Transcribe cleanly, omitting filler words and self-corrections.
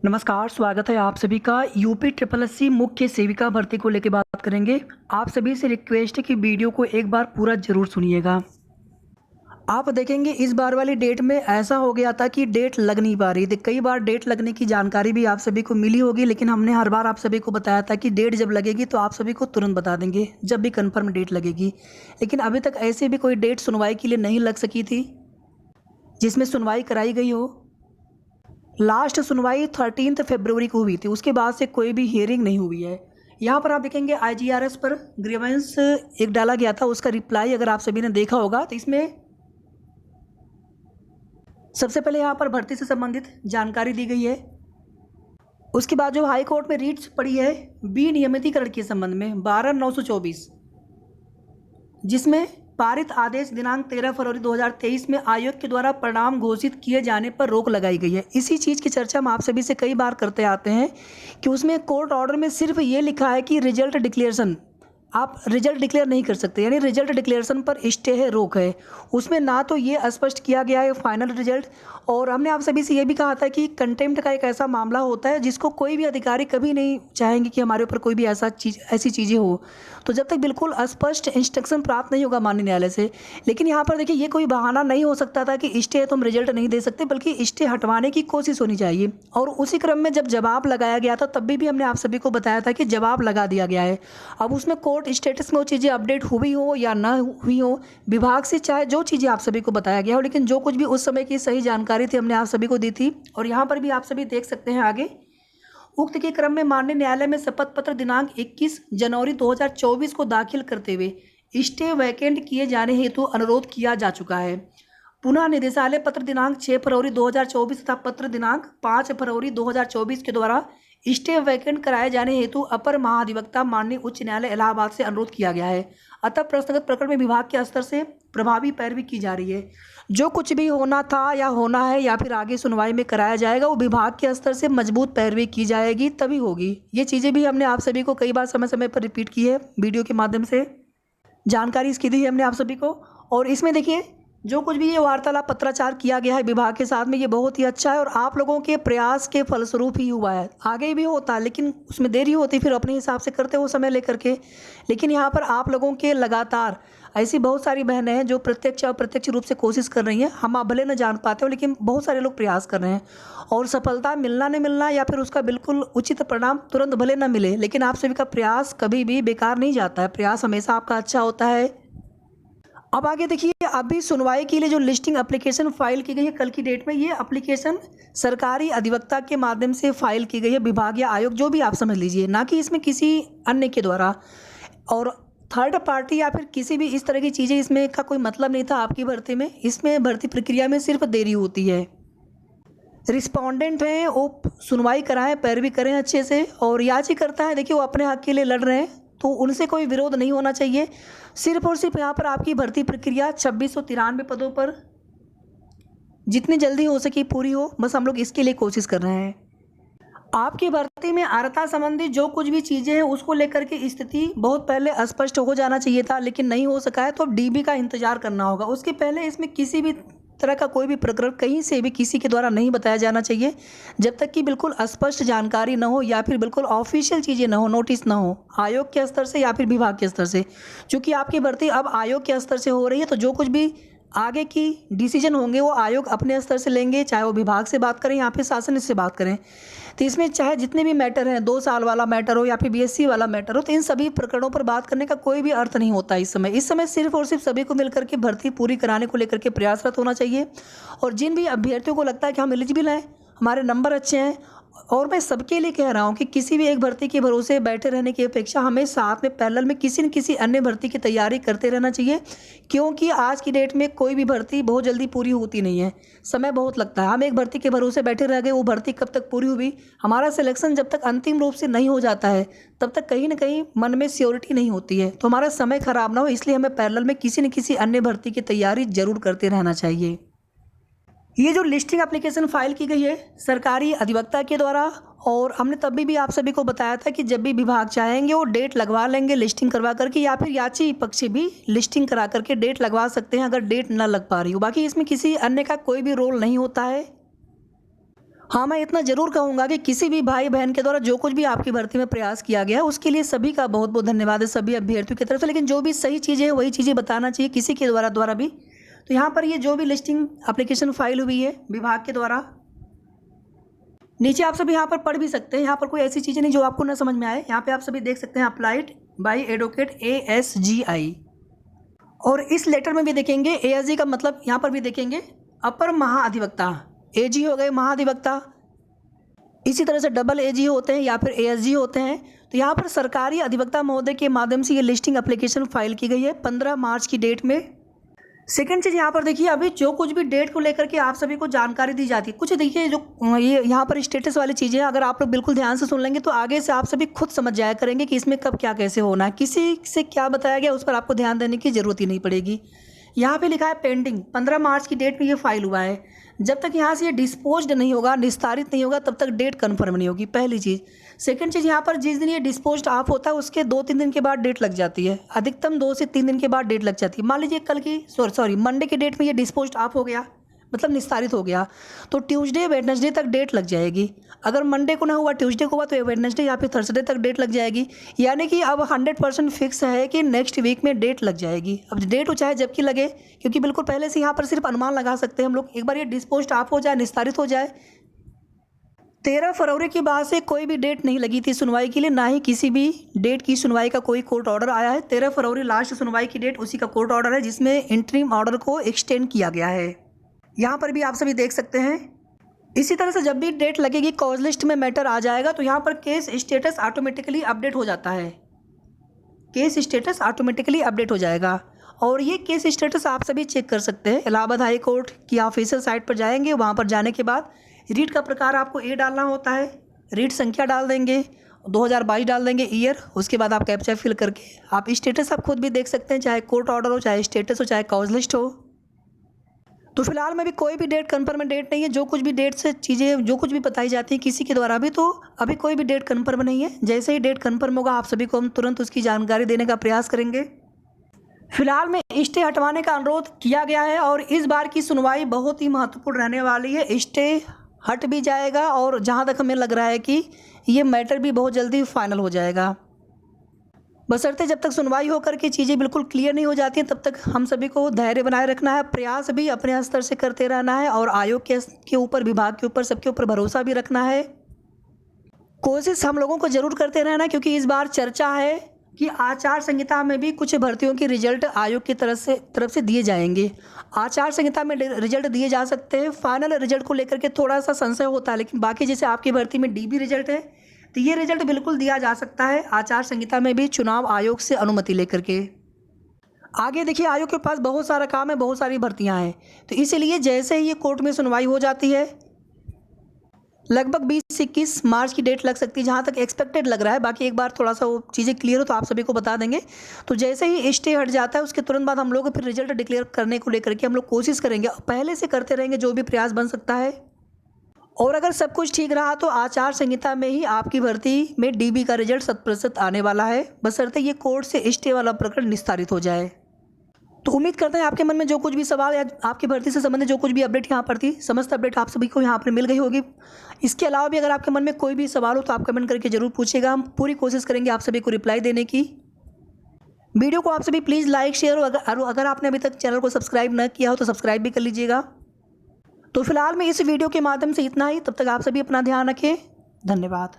नमस्कार, स्वागत है आप सभी का। यूपी ट्रिपल एससी मुख्य सेविका भर्ती को लेकर बात करेंगे। आप सभी से रिक्वेस्ट है कि वीडियो को एक बार पूरा ज़रूर सुनिएगा। आप देखेंगे इस बार वाली डेट में ऐसा हो गया था कि डेट लग नहीं पा रही थी। कई बार डेट लगने की जानकारी भी आप सभी को मिली होगी, लेकिन हमने हर बार आप सभी को बताया था कि डेट जब लगेगी तो आप सभी को तुरंत बता देंगे जब भी कन्फर्म डेट लगेगी। लेकिन अभी तक ऐसी भी कोई डेट सुनवाई के लिए नहीं लग सकी थी जिसमें सुनवाई कराई गई हो। लास्ट सुनवाई 13 फरवरी को हुई थी, उसके बाद से कोई भी हियरिंग नहीं हुई है। यहाँ पर आप देखेंगे आईजीआरएस पर ग्रीवेंस एक डाला गया था, उसका रिप्लाई अगर आप सभी ने देखा होगा तो इसमें सबसे पहले यहाँ पर भर्ती से संबंधित जानकारी दी गई है। उसके बाद जो हाई कोर्ट में रीट्स पड़ी है विनियमितीकरण के संबंध में 12/924, जिसमें पारित आदेश दिनांक 13 फरवरी 2023 में आयोग के द्वारा परिणाम घोषित किए जाने पर रोक लगाई गई है। इसी चीज़ की चर्चा हम आप सभी से कई बार करते आते हैं कि उसमें कोर्ट ऑर्डर में सिर्फ ये लिखा है कि रिजल्ट डिक्लेरेशन, आप रिजल्ट डिक्लेयर नहीं कर सकते, यानी रिजल्ट डिक्लेरेशन पर स्टे है, रोक है। उसमें ना तो ये स्पष्ट किया गया है फाइनल रिजल्ट, और हमने आप सभी से ये भी कहा था कि कंटेम्प्ट का एक ऐसा मामला होता है जिसको कोई भी अधिकारी कभी नहीं चाहेंगे कि हमारे ऊपर कोई भी ऐसी चीज़ें हो, तो जब तक बिल्कुल स्पष्ट इंस्ट्रक्शन प्राप्त नहीं होगा माननीय न्यायालय से। लेकिन यहाँ पर देखिए ये कोई बहाना नहीं हो सकता था कि स्टे है तुम रिजल्ट नहीं दे सकते, बल्कि स्टे हटवाने की कोशिश होनी चाहिए। और उसी क्रम में जब जवाब लगाया गया था तब भी हमने आप सभी को बताया था कि जवाब लगा दिया गया है। अब उसमें कोर्ट स्टेटस में वो चीज़ें अपडेट हुई हो या ना हुई हो, विभाग से चाहे जो चीज़ें आप सभी को बताया गया हो, लेकिन जो कुछ भी उस समय की सही जानकारी थी हमने आप सभी को दी थी। और यहाँ पर भी आप सभी देख सकते हैं आगे, उक्त के क्रम में माननीय न्यायालय में शपथ पत्र दिनांक 21 जनवरी 2024 को दाखिल करते हुए स्टे वैकेंट किए जाने हेतु अनुरोध किया जा चुका है। पुनः निदेशालय पत्र दिनांक 6 फरवरी 2024 तथा पत्र दिनांक 5 फरवरी 2024 के द्वारा स्टे वैकेंट कराए जाने हेतु अपर महाधिवक्ता माननीय उच्च न्यायालय इलाहाबाद से अनुरोध किया गया है। अतः प्रश्नगत प्रकरण में विभाग के स्तर से प्रभावी पैरवी की जा रही है। जो कुछ भी होना था या होना है या फिर आगे सुनवाई में कराया जाएगा, वो विभाग के स्तर से मजबूत पैरवी की जाएगी, तभी होगी। ये चीज़ें भी हमने आप सभी को कई बार समय समय पर रिपीट की है, वीडियो के माध्यम से जानकारी इसकी दी है हमने आप सभी को। और इसमें देखिए जो कुछ भी ये वार्तालाप पत्राचार किया गया है विभाग के साथ में, ये बहुत ही अच्छा है और आप लोगों के प्रयास के फलस्वरूप ही हुआ है। आगे भी होता लेकिन उसमें देरी होती, फिर अपने हिसाब से करते वो समय लेकर के। लेकिन यहाँ पर आप लोगों के लगातार ऐसी बहुत सारी बहनें हैं जो प्रत्यक्ष और अप्रत्यक्ष रूप से कोशिश कर रही हैं। हम आप भले न जान पाते हो, लेकिन बहुत सारे लोग प्रयास कर रहे हैं, और सफलता मिलना नहीं मिलना या फिर उसका बिल्कुल उचित परिणाम तुरंत भले न मिले, लेकिन आप सभी का प्रयास कभी भी बेकार नहीं जाता है। प्रयास हमेशा आपका अच्छा होता है। अब आगे देखिए, अभी सुनवाई के लिए जो लिस्टिंग एप्लीकेशन फाइल की गई है कल की डेट में, ये एप्लीकेशन सरकारी अधिवक्ता के माध्यम से फाइल की गई है, विभाग या आयोग जो भी आप समझ लीजिए, ना कि इसमें किसी अन्य के द्वारा और थर्ड पार्टी या फिर किसी भी इस तरह की चीज़ें इसमें का कोई मतलब नहीं था आपकी भर्ती में। इसमें भर्ती प्रक्रिया में सिर्फ देरी होती है। रिस्पोंडेंट हैं वो सुनवाई कराएं, पैरवी करें अच्छे से, और याचिकाकर्ता है देखिए वो अपने हक के लिए लड़ रहे हैं, तो उनसे कोई विरोध नहीं होना चाहिए। सिर्फ और सिर्फ यहाँ पर आपकी भर्ती प्रक्रिया 2693 पदों पर जितनी जल्दी हो सके पूरी हो, बस हम लोग इसके लिए कोशिश कर रहे हैं। आपकी भर्ती में अर्हता संबंधी जो कुछ भी चीज़ें हैं उसको लेकर के स्थिति बहुत पहले स्पष्ट हो जाना चाहिए था, लेकिन नहीं हो सका है, तो अब डीबी का इंतजार करना होगा। उसके पहले इसमें किसी भी तरह का कोई भी प्रकरण कहीं से भी किसी के द्वारा नहीं बताया जाना चाहिए, जब तक कि बिल्कुल स्पष्ट जानकारी न हो या फिर बिल्कुल ऑफिशियल चीज़ें न हो, नोटिस न हो आयोग के स्तर से या फिर विभाग के स्तर से। क्योंकि आपकी भर्ती अब आयोग के स्तर से हो रही है, तो जो कुछ भी आगे की डिसीजन होंगे वो आयोग अपने स्तर से लेंगे, चाहे वो विभाग से बात करें या फिर शासन से बात करें। तो इसमें चाहे जितने भी मैटर हैं, 2 साल वाला मैटर हो या फिर बीएससी वाला मैटर हो, तो इन सभी प्रकरणों पर बात करने का कोई भी अर्थ नहीं होता इस समय सिर्फ और सिर्फ सभी को मिलकर के भर्ती पूरी कराने को लेकर के प्रयासरत होना चाहिए। और जिन भी अभ्यर्थियों को लगता है कि हम एलिजिबल हैं, हमारे नंबर अच्छे हैं, और मैं सबके लिए कह रहा हूँ कि किसी भी एक भर्ती के भरोसे बैठे रहने की अपेक्षा हमें साथ में पैरेलल में किसी न किसी अन्य भर्ती की तैयारी करते रहना चाहिए। क्योंकि आज की डेट में कोई भी भर्ती बहुत जल्दी पूरी होती नहीं है, समय बहुत लगता है। हम एक भर्ती के भरोसे बैठे रह गए, वो भर्ती कब तक पूरी हुई, हमारा सिलेक्शन जब तक अंतिम रूप से नहीं हो जाता है तब तक कहीं ना कहीं मन में श्योरिटी नहीं होती है, तो हमारा समय खराब ना हो, इसलिए हमें पैरेलल में किसी न किसी अन्य भर्ती की तैयारी जरूर करते रहना चाहिए। ये जो लिस्टिंग एप्लीकेशन फाइल की गई है सरकारी अधिवक्ता के द्वारा, और हमने तभी भी आप सभी को बताया था कि जब भी विभाग चाहेंगे वो डेट लगवा लेंगे लिस्टिंग करवा करके, या फिर याची पक्ष भी लिस्टिंग करा करके डेट लगवा सकते हैं अगर डेट ना लग पा रही हो। बाकी इसमें किसी अन्य का कोई भी रोल नहीं होता है। हाँ, मैं इतना ज़रूर कहूँगा कि किसी भी भाई बहन के द्वारा जो कुछ भी आपकी भर्ती में प्रयास किया गया है उसके लिए सभी का बहुत बहुत धन्यवाद है, सभी अभ्यर्थियों की तरफ से। लेकिन जो भी सही चीज़ें हैं वही चीज़ें बताना चाहिए किसी के द्वारा भी। तो यहाँ पर ये जो भी लिस्टिंग एप्लीकेशन फाइल हुई है विभाग के द्वारा, नीचे आप सभी यहाँ पर पढ़ भी सकते हैं। यहाँ पर कोई ऐसी चीज़ें नहीं जो आपको ना समझ में आए। यहाँ पे आप सभी देख सकते हैं अप्लाइड बाय एडवोकेट ASGI, और इस लेटर में भी देखेंगे ASG का मतलब यहाँ पर भी देखेंगे अपर महाअधिवक्ता, AG हो गए महाअधिवक्ता। इसी तरह से डबल AG होते हैं या फिर ASG होते हैं। तो यहाँ पर सरकारी अधिवक्ता महोदय के माध्यम से ये लिस्टिंग एप्लीकेशन फाइल की गई है 15 मार्च की डेट में। सेकंड चीज़ यहाँ पर देखिए, अभी जो कुछ भी डेट को लेकर के आप सभी को जानकारी दी जाती है, कुछ देखिए जो ये यहाँ पर स्टेटस वाली चीज़ें अगर आप लोग बिल्कुल ध्यान से सुन लेंगे तो आगे से आप सभी खुद समझ जाया करेंगे कि इसमें कब क्या कैसे होना है। किसी से क्या बताया गया उस पर आपको ध्यान देने की ज़रूरत ही नहीं पड़ेगी। यहाँ पे लिखा है पेंडिंग, 15 मार्च की डेट में ये फाइल हुआ है। जब तक यहाँ से ये डिस्पोज्ड नहीं होगा, निस्तारित नहीं होगा, तब तक डेट कन्फर्म नहीं होगी, पहली चीज़। सेकंड चीज़, यहाँ पर जिस दिन ये डिस्पोज्ड ऑफ होता है उसके 2-3 दिन के बाद डेट लग जाती है, अधिकतम 2 से 3 दिन के बाद डेट लग जाती है। मान लीजिए कल की मंडे की डेट में ये डिस्पोज्ड ऑफ हो गया, मतलब निस्तारित हो गया, तो ट्यूसडे वेडनेसडे तक डेट लग जाएगी। अगर मंडे को ना हुआ, ट्यूसडे को हुआ, तो वेडनेसडे या फिर थर्सडे तक डेट लग जाएगी। यानी कि अब 100% फिक्स है कि नेक्स्ट वीक में डेट लग जाएगी। अब डेट हो चाहे जबकि लगे, क्योंकि बिल्कुल पहले से यहाँ पर सिर्फ अनुमान लगा सकते हैं हम लोग। एक बार ये डिस्पोज्ड ऑफ हो जाए, निस्तारित हो जाए। 13 फरवरी के बाद से कोई भी डेट नहीं लगी थी सुनवाई के लिए, ना ही किसी भी डेट की सुनवाई का कोई कोर्ट ऑर्डर आया है। 13 फरवरी लास्ट सुनवाई की डेट उसी का कोर्ट ऑर्डर है, जिसमें इंटरिम ऑर्डर को एक्सटेंड किया गया है। यहाँ पर भी आप सभी देख सकते हैं। इसी तरह से जब भी डेट लगेगी, कॉज लिस्ट में मैटर आ जाएगा, तो यहाँ पर केस स्टेटस ऑटोमेटिकली अपडेट हो जाता है। केस स्टेटस ऑटोमेटिकली अपडेट हो जाएगा, और ये केस स्टेटस आप सभी चेक कर सकते हैं। इलाहाबाद हाई कोर्ट की ऑफिशियल साइट पर जाएंगे, वहाँ पर जाने के बाद रीट का प्रकार आपको A डालना होता है, रीट संख्या डाल देंगे, 2022 डाल देंगे ईयर। उसके बाद आप कैप्चा फिल करके आप स्टेटस आप खुद भी देख सकते हैं, चाहे कोर्ट ऑर्डर हो, चाहे स्टेटस हो, चाहे कॉज लिस्ट हो। तो फिलहाल में भी कोई भी डेट कन्फर्म डेट नहीं है। जो कुछ भी डेट से चीज़ें जो कुछ भी बताई जाती है किसी के द्वारा भी, तो अभी कोई भी डेट कन्फर्म नहीं है। जैसे ही डेट कन्फर्म होगा आप सभी को हम तुरंत उसकी जानकारी देने का प्रयास करेंगे। फिलहाल में स्टे हटवाने का अनुरोध किया गया है, और इस बार की सुनवाई बहुत ही महत्वपूर्ण रहने वाली है। स्टे हट भी जाएगा, और जहाँ तक हमें लग रहा है कि ये मैटर भी बहुत जल्दी फाइनल हो जाएगा। बशर्ते जब तक सुनवाई होकर के चीज़ें बिल्कुल क्लियर नहीं हो जाती हैं, तब तक हम सभी को धैर्य बनाए रखना है, प्रयास भी अपने स्तर से करते रहना है, और आयोग के ऊपर, विभाग के ऊपर, सबके ऊपर भरोसा भी रखना है। कोशिश हम लोगों को ज़रूर करते रहना, क्योंकि इस बार चर्चा है कि आचार संहिता में भी कुछ भर्तियों की रिजल्ट आयोग की तरफ से दिए जाएंगे। आचार संहिता में रिजल्ट दिए जा सकते हैं। फाइनल रिजल्ट को लेकर के थोड़ा सा संशय होता है, लेकिन बाकी जैसे आपकी भर्ती में DB रिजल्ट है, तो ये रिजल्ट बिल्कुल दिया जा सकता है आचार संहिता में भी, चुनाव आयोग से अनुमति लेकर के। आगे देखिए, आयोग के पास बहुत सारा काम है, बहुत सारी भर्तियां हैं, तो इसीलिए जैसे ही ये कोर्ट में सुनवाई हो जाती है, लगभग 20 से 21 मार्च की डेट लग सकती है, जहाँ तक एक्सपेक्टेड लग रहा है। बाकी एक बार थोड़ा सा वो चीज़ें क्लियर हो तो आप सभी को बता देंगे। तो जैसे ही स्टे हट जाता है, उसके तुरंत बाद हम लोग फिर रिजल्ट डिक्लेयर करने को लेकर के हम लोग कोशिश करेंगे, पहले से करते रहेंगे जो भी प्रयास बन सकता है। और अगर सब कुछ ठीक रहा तो आचार संहिता में ही आपकी भर्ती में DB का रिजल्ट 100% आने वाला है, बशर्ते ये कोर्ट से स्टे वाला प्रकरण निस्तारित हो जाए। तो उम्मीद करते हैं आपके मन में जो कुछ भी सवाल या आपकी भर्ती से संबंधित जो कुछ भी अपडेट यहाँ पर थी, समस्त अपडेट आप सभी को यहाँ पर मिल गई होगी। इसके अलावा भी अगर आपके मन में कोई भी सवाल हो तो आप कमेंट करके जरूर पूछिएगा, हम पूरी कोशिश करेंगे आप सभी को रिप्लाई देने की। वीडियो को आप सभी प्लीज़ लाइक शेयर, और अगर आपने अभी तक चैनल को सब्सक्राइब न किया हो तो सब्सक्राइब भी कर लीजिएगा। तो फिलहाल में इस वीडियो के माध्यम से इतना ही। तब तक आप सभी अपना ध्यान रखें। धन्यवाद।